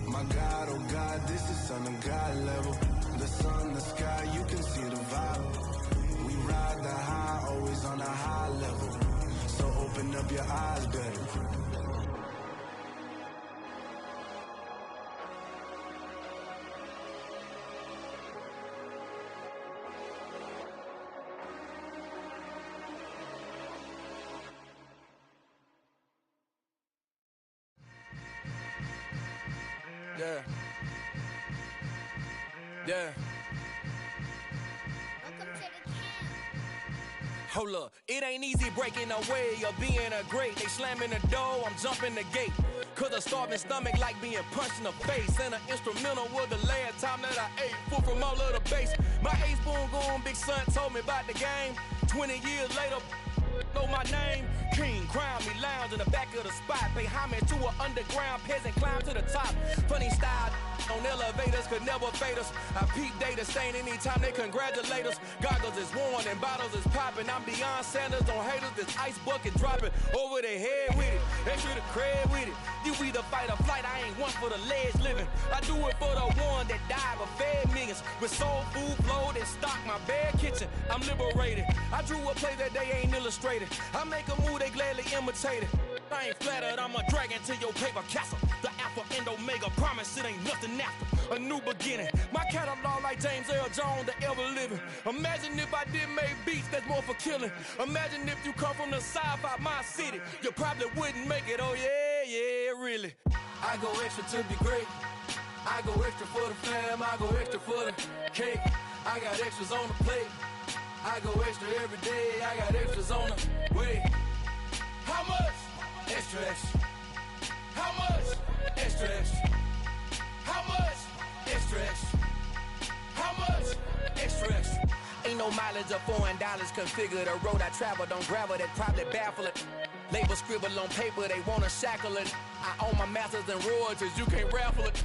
My God, oh God, this is Son of God level. The sun, the sky, you can see the vibe. We ride the high, always on a high level. So open up your eyes, baby. Yeah. Yeah. Hold up, it ain't easy breaking away or being a great. They slamming the door, I'm jumping the gate. Cause a starving stomach like being punched in the face. And an instrumental was the last time that I ate food from all of the base. My ace boom goon, big son told me about the game. 20 years later, know my name. King, crown me, lounge in the back of the spot. Pay homage to an underground peasant, climb to the top. Funny style on elevators could never fade us. I peep data stain anytime they congratulate us. Goggles is worn and bottles is popping. I'm beyond Sanders on haters, this ice bucket dropping over their head with it. Extra the cred with it. You either fight or flight, I ain't one for the ledge living. I do it for the one that died but fed millions. With soul food flowed and stocked my bare kitchen. I'm liberated. I drew a play that they ain't illustrated. I make a move, they gladly imitate it. I ain't flattered, I'm a dragon to your paper castle. The Alpha and Omega, promise it ain't nothing after. A new beginning. My catalog like James Earl Jones, the ever living. Imagine if I did make beats that's more for killing. Imagine if you come from the sci-fi, my city. You probably wouldn't make it, oh yeah, really. I go extra to be great. I go extra for the fam, I go extra for the cake. I got extras on the plate. I go extra every day, I got extras on the way. How much? Extra, extra. How much? Extra, extra. How much? Extra, extra. How much? Extra, extra. Ain't no mileage of $4 configure the road I travel. Don't gravel that probably baffle it. Label scribble on paper, they wanna shackle it. I own my masters and royalties, you can't raffle it.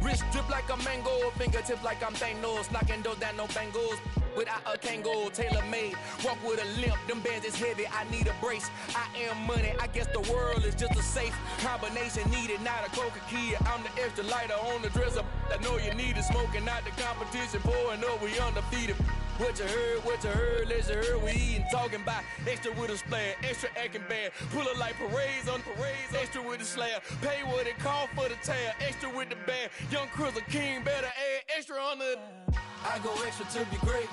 Wrist drip like a mango, fingertip like I'm Thanos, knocking those down, no bangles. without a Kangol, tailor-made. Walk with a limp, them bands is heavy, I need a brace. I am money, I guess the world is just a safe combination needed, not a coca key. I'm the extra lighter on the dresser. I know you need it, smoking out the competition, pouring up, we undefeated. What you heard, let's hear we eatin', talking about extra with a splash, extra acting bad, pull it like parades on parades, extra with the slab, pay what it cost for the tab, extra with the band, young Chris a king, better add extra on the. I go extra to be great,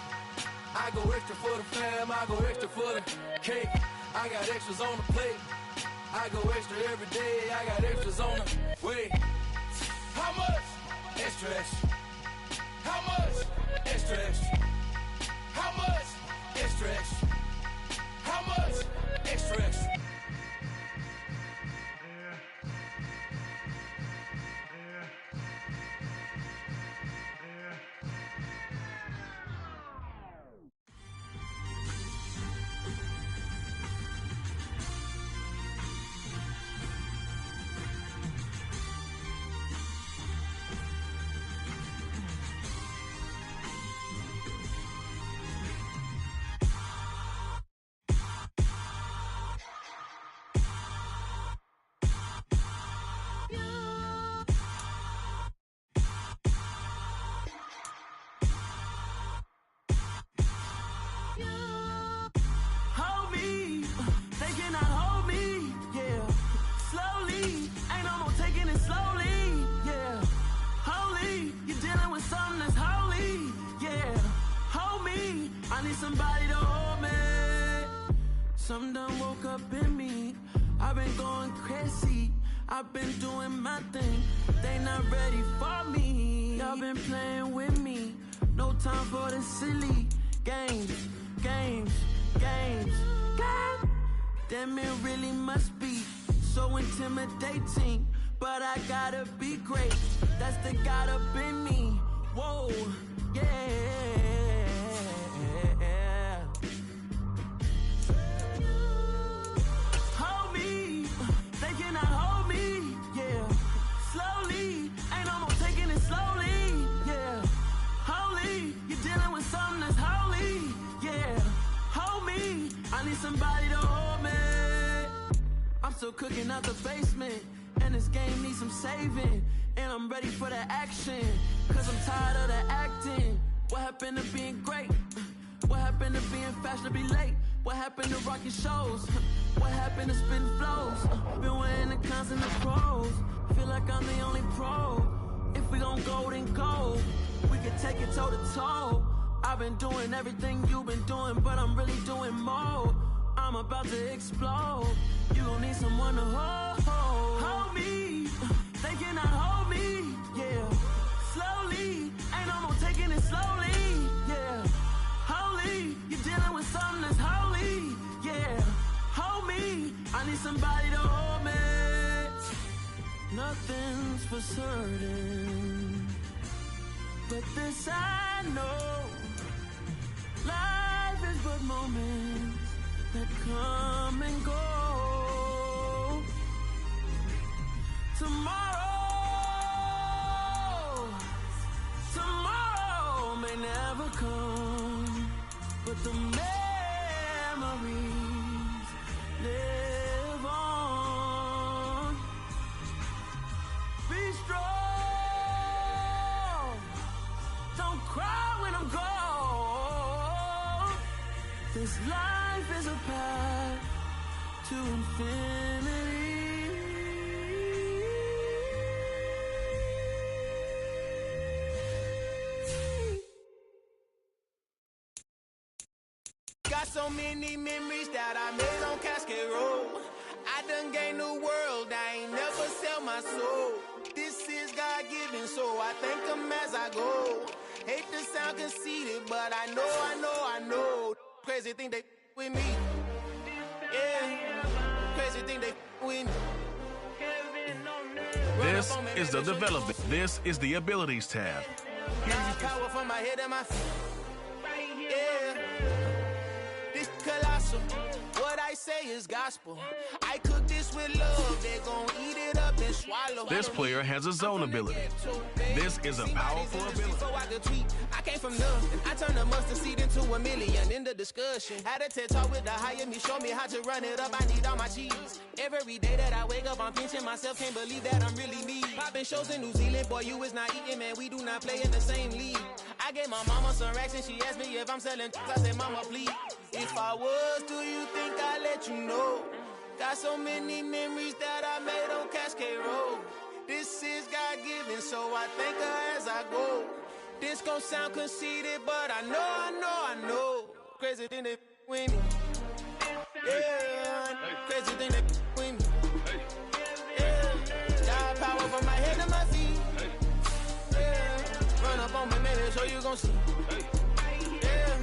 I go extra for the fam, I go extra for the cake, I got extras on the plate, I go extra every day, I got extras on the way. How much? Extra, extra. How much? Extra, extra. How much? Extra, extra. How much? Extra, extra. Somebody to hold me. Some done woke up in me. I've been going crazy. I've been doing my thing. They not ready for me. Y'all been playing with me. No time for the silly games. Damn, it really must be so intimidating. But I gotta be great. That's the God up in me. Whoa, yeah. Somebody to hold me. I'm still cooking out the basement, and this game needs some saving. And I'm ready for the action, cause I'm tired of the acting. What happened to being great? What happened to being fashionably late? What happened to rocking shows? What happened to spitting flows? Been wearing the cons and the pros. Feel like I'm the only pro. If we gon' go, then go. We can take it toe to toe. I've been doing everything you've been doing, but I'm really doing more. I'm about to explode. You gon' need someone to hold me. They cannot hold me, yeah. Slowly, ain't no more taking it slowly, yeah. Holy, you're dealing with something that's holy, yeah. Hold me, I need somebody to hold me. Nothing's for certain, but this I know. Life is but moments that come and go. Tomorrow may never come, but the memories live on. Be strong, don't cry when I'm gone. This life is a path to infinity. Got so many memories that I made on Cascade Road. I done gained the world, I ain't never sell my soul. This is God-given, so I thank him as I go. Hate to sound conceited, but I know. Crazy thing they with me. Yeah, crazy thing they with me. This is the development. This is the abilities tab. Got power from my head and my feet. Yeah, this colossal. What I say is gospel. I cook this blessed with love, they gon' eat it up and swallow. This player has a zone ability. This is a powerful ability. I came from nothing. I turned a mustard seed into a million in the discussion. Had a TED talk with the higher me, show me how to run it up. I need all my cheese. Every day that I wake up, I'm pinching myself. Can't believe that I'm really me. Popping shows in New Zealand, boy, you is not eating, man. We do not play in the same league. I gave my mama some racks and she asked me if I'm selling. I said, mama, please. If I was, do you think I'd let you know? Got so many memories that I made on Cascade Road. This is God-given, so I thank her as I go. This gon' sound conceited, but I know. Crazy thing that with me. Yeah, crazy thing that with me. Yeah, got power from my head to my feet. Yeah, run up on me, maybe, so you gon' see. Yeah.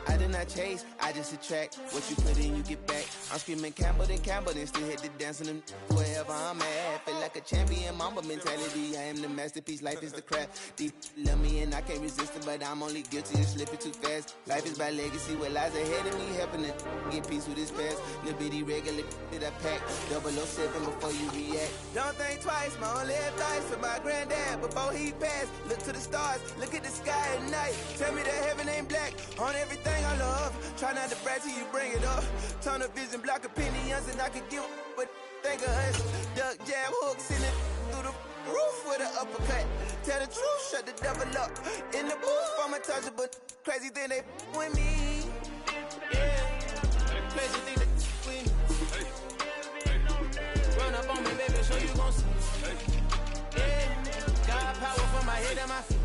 I did not chase, I just attract. What you put in, you get back. I'm screaming Campbell, then still hit the dance and them wherever I'm at. Feel like a champion, mamba mentality. I am the masterpiece, life is the craft. Deep love me and I can't resist it, but I'm only guilty of slipping too fast. Life is by legacy, what lies ahead of me, helping to get peace with his past. Little bitty regular that I pack, 007 before you react. Don't think twice, my only advice for my granddad before he passed. Look to the stars, look at the sky at night. Tell me that heaven ain't black on everything I love. Try not to brag till you bring it up. Tunnel vision, block opinions, and I could give what think of us. Duck jab hooks in it through the roof with an uppercut. Tell the truth, shut the devil up. In the booth, I'm untouchable. Crazy thing they with me. Yeah, crazy thing they with me. Run up on me, baby, so you gon' see. Yeah, got power from my head and my feet.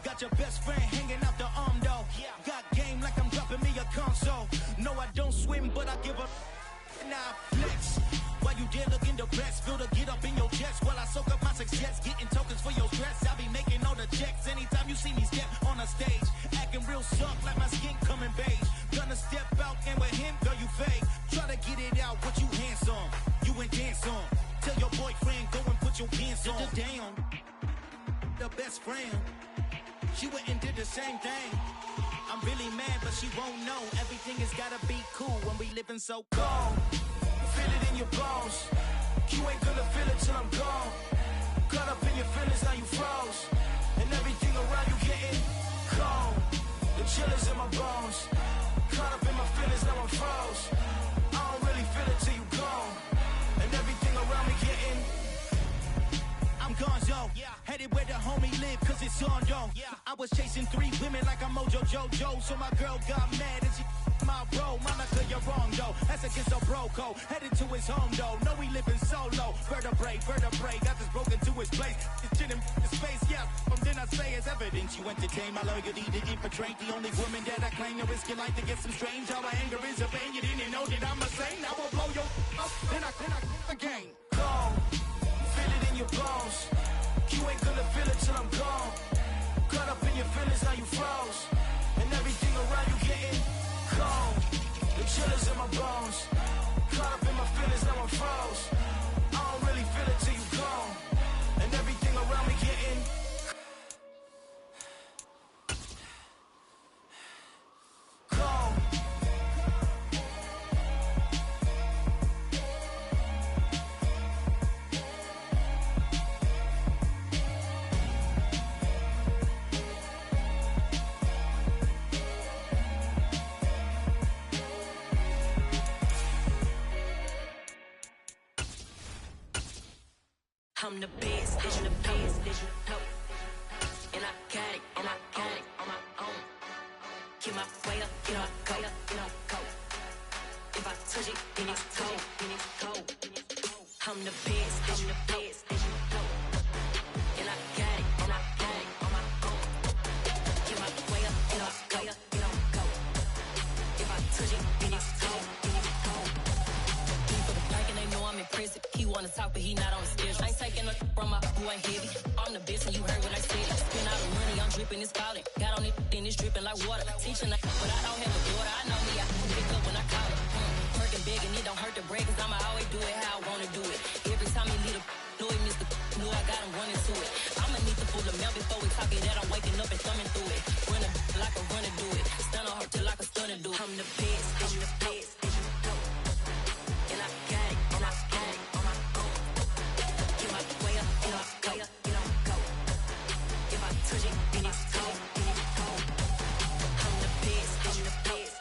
Got your best friend hanging out the arm though. Got game like I'm dropping me a console. No, I don't swim, but I give a now flex. While you there looking depressed, feel the get up in your chest while I soak up my success, getting tokens for your stress. I be making all the checks anytime you see me step on a stage, acting real suck like my skin coming beige. Gonna step out and with him, girl, you fake. Try to get it out, what you handsome, you ain't dance on. Tell your boyfriend go and put your pants on. Down, the best friend. She went and did the same thing. I'm really mad, but she won't know. Everything has gotta be cool when we living so cold. Feel it in your bones. You ain't gonna feel it till I'm gone. Caught up in your feelings, now you froze. And everything around you getting cold. The chill is in my bones. Caught up in my feelings, now I'm froze. I don't really feel it till you gone. And everything around me getting I'm gonzo, headed where the homie live, cause it's on, yo. I was chasing 3 women like I'm Mojo Jojo, so my girl got mad and she my bro. Monica, you're wrong, though. That's against a bro code. Headed to his home, though. No, he living solo. Vertebrae, got this broken to his place. It's chin in his face, yeah. Then I say as evidence, you entertain my loyalty to infiltrate the only woman that I claim to risk your life to get some strange. How my anger is a pain. You didn't know that I'm a saint. I will blow your up, then I again. Go. Feel it in your bones. You ain't gonna feel it till I'm gone. Caught up in your feelings, now you froze. And everything around you getting cold. The chill is in my bones. Caught up in my feelings, now I'm froze. I don't really feel it till you gone. And everything around me getting cold. I'm the best, vision of best, vision of hope. And I got it, and I got it on my own. Get my way up, get my go, get my go. If I touch it, then it's cold, then it's cold. I'm the best, vision of best, vision of hope. And I got it, but he not on the schedule. I ain't taking no from my who ain't heavy. I'm the best and you heard what I said. Spend all the money, I'm dripping, it's falling. Got on it, then it's dripping like water. Teaching that, but I don't have a daughter. I know me, I can pick up when I call it. Working big and it don't hurt to break, cause I'ma always do it how I wanna do it. Every time he lead a know he missed the know I got him running to it. I'ma need to pull the mail before we talk it that I'm waking up and thumbing through it. Run a like a runner do it. Stun on her till like a stunner do it. I'm the best, I'm the best. And I got it, and I got it on my own. Get my way up, get on go, get on go. If I touch it, then it's cold, then it's cold. I'm the best, I'm the best.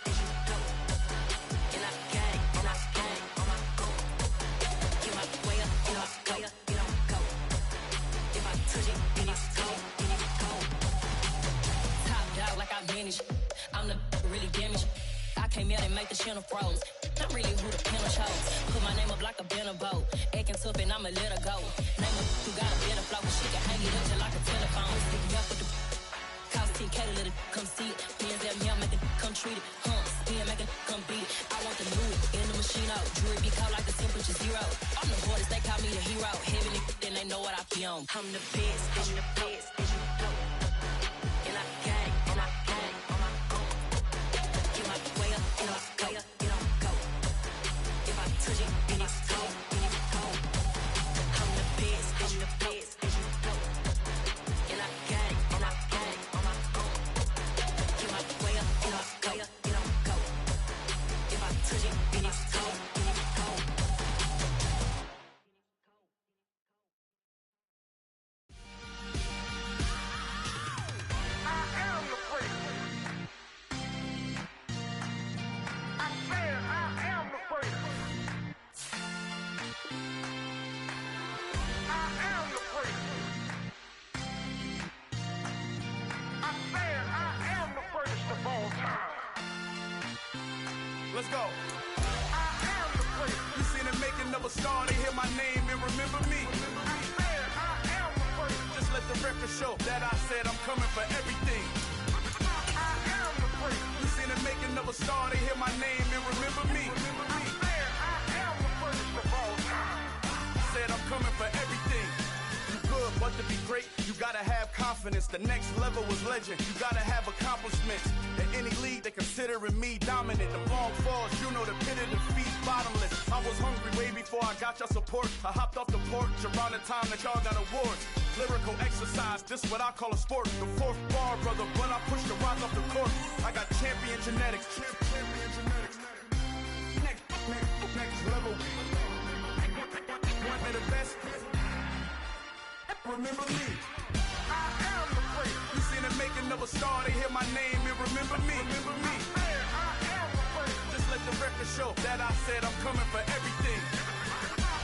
And I got it, and I got it on my own. Get my way up, get on go, get on go. If I touch it, then it's cold, then it's cold. Top dog like I manage. I'm the really damaged. I came out and make the channel froze. I'm really who the panel chose. Put my name up like a banner boat. Acting tough and I'ma let her go. Name her who got a better flow. She can hang it up just like a telephone. Stick me up with the cost 10K to let it come see it. Hands out me, I make it come treat it. Spin, make it come beat it. I want the new in the machine out. Jewelry be cold like the temperature 0. I'm the hardest, they call me the hero. Heaven and then they know what I be on. I'm the best, I'm the best. And I got it, and I got it on my own. Get my way up, get on go, get on go. If I touch it, then it's cold, then it's cold. I'm the best, I'm the best. And I got it, and I got it on my own. Get my way up, get on go, get on go. If I touch it, then it's cold, then it's cold. Let's go. You seen the making of a star, they hear my name and remember me. Just let the record show that I said I'm coming for everything. You seen the making of a star, they hear my name and remember me. Said I'm coming for everything. You good, but to be great, you gotta have confidence. The next level was legend. You gotta have accomplishments. In any league, they considering me dominant. The long falls, you know the pit of defeat, bottomless. I was hungry way before I got your support. I hopped off the porch around the time that y'all got awards. Lyrical exercise, this what I call a sport. The fourth bar, brother, when I push the rock off the court. I got champion genetics. Champion genetics. Next level. One of the best. Remember me. I am the great. You seen the making of a star, they hear my name and remember me. Remember me. I am the great. Just let the record show that I said I'm coming for everything.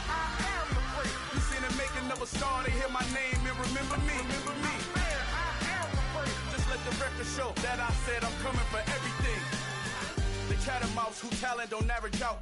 I am the great. You seen the making of a star, they hear my name and remember me. Remember me. I am the great. Just let the record show that I said I'm coming for everything. The cat and mouse who talent don't average out.